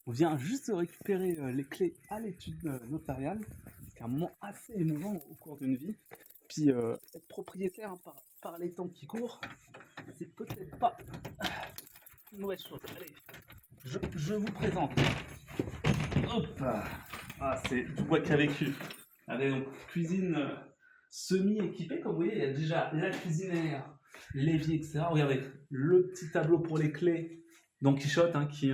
On vient juste de récupérer les clés à l'étude notariale. C'est un moment assez émouvant au cours d'une vie. Puis être propriétaire hein, par les temps qui courent, c'est peut-être pas une mauvaise chose. Allez, je vous présente. Hop. Ah, c'est du bois qui a vécu. Allez, donc cuisine semi-équipée. Comme vous voyez, il y a déjà la cuisinière, l'évier, etc. Regardez, le petit tableau pour les clés Don Quichotte hein, qui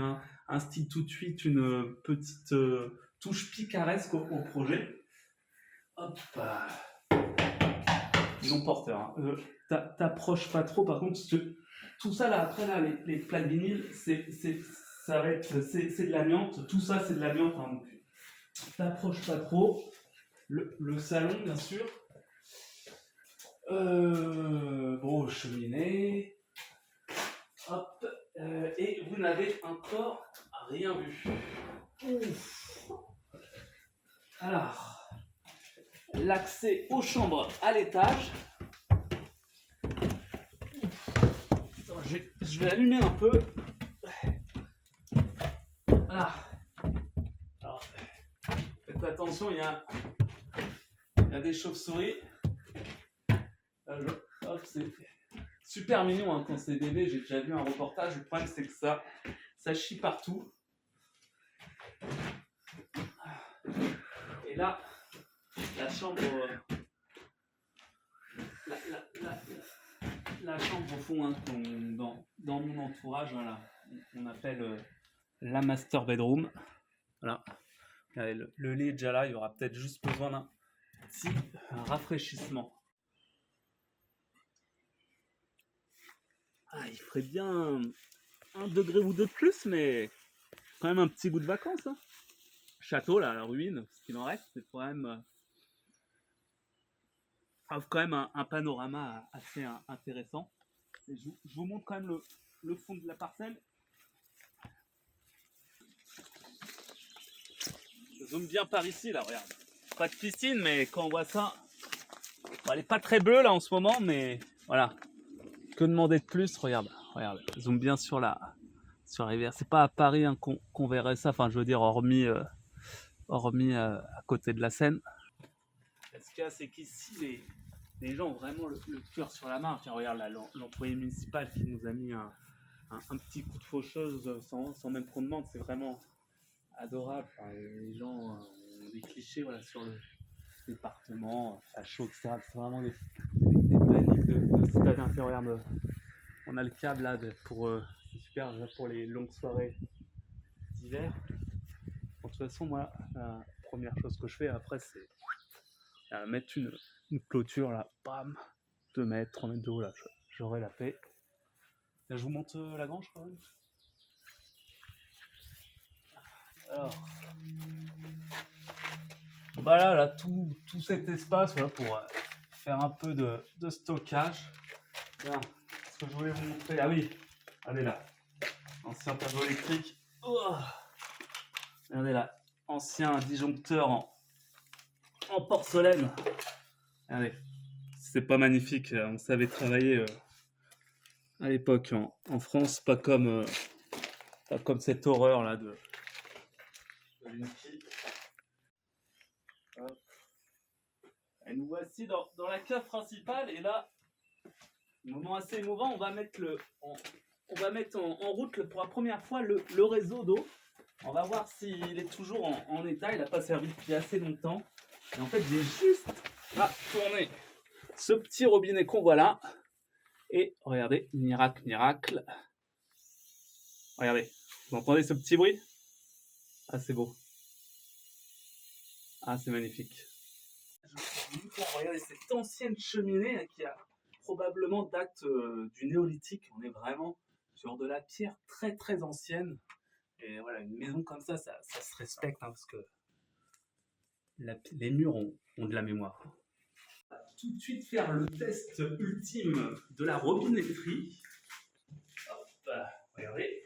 instille tout de suite une petite touche picaresque au projet. Hop. Non porteur. Hein. T'approches pas trop, par contre, tout ça là, après là, les plaques vinyle, ça va être, c'est de l'amiante. Tout ça, c'est de l'amiante. Hein, donc, t'approches pas trop. Le salon, bien sûr. Bon, cheminée. Hop. Et vous n'avez encore rien vu. Ouf. Alors, l'accès aux chambres à l'étage. Je vais allumer un peu. Voilà. Alors, faites attention, il y a des chauves-souris. Hop, c'est super mignon hein, quand c'est bébé. J'ai déjà vu un reportage. Le problème, c'est que ça chie partout. Et là, la chambre. La chambre au fond, hein, dans mon entourage, voilà, on appelle la master bedroom. Voilà. Allez, le lit est déjà là, il y aura peut-être juste besoin d'un petit rafraîchissement. Ah, il ferait bien 1 degré ou 2 de plus, mais quand même un petit goût de vacances. Hein. Château, là, la ruine, ce qu'il en reste, c'est quand même, offre quand même un panorama assez intéressant. Et je vous montre quand même le fond de la parcelle. Je zoome bien par ici, là, regarde. Pas de piscine, mais quand on voit ça, bon, elle est pas très bleue là en ce moment, mais voilà. Que demander de plus? Regarde, je zoome bien sur la rivière. C'est pas à Paris hein, qu'on verrait ça. Enfin, je veux dire, hormis à côté de la Seine. Ce qu'il y a, c'est qu'ici, les gens ont vraiment le cœur sur la main. Tiens, regarde là, l'employé municipal qui nous a mis un petit coup de faucheuse sans même qu'on demande. C'est vraiment adorable. Enfin, les gens ont des clichés voilà, sur le département, facho, etc. C'est vraiment des paniques de citadins intérieurs. On a le câble là pour super pour les longues soirées d'hiver. De toute façon, moi, la première chose que je fais après, c'est mettre une clôture là, bam, 2 mètres, 3 mètres de haut là, j'aurai la paix. Là, je vous montre la grange quand même. Alors, voilà, là, tout cet espace voilà, pour faire un peu de stockage. Là, ce que je voulais vous montrer, ah oui, allez là, ancien tableau électrique. Oh, regardez là, ancien disjoncteur en porcelaine. Regardez, c'est pas magnifique, on savait travailler à l'époque en France, pas comme cette horreur là de l'Unity. Et nous voici dans la cave principale et là, moment assez émouvant, on va mettre en route pour la première fois le réseau d'eau. On va voir s'il est toujours en état, il n'a pas servi depuis assez longtemps. Et en fait, j'ai juste à tourner ce petit robinet qu'on voit là. Et regardez, miracle, miracle. Regardez, vous entendez ce petit bruit? Ah, c'est beau. Ah, c'est magnifique. Regardez cette ancienne cheminée qui a probablement date du néolithique. On est vraiment sur de la pierre très très ancienne. Et voilà, une maison comme ça se respecte hein, parce que les murs ont de la mémoire. On va tout de suite faire le test ultime de la robinetterie. Hop, regardez.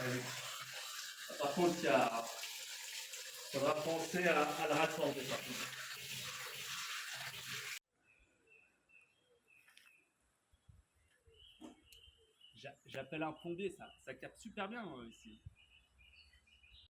Allez. Par contre, il faudra penser à le raccorder par contre. J'appelle un plombier, ça capte super bien ici.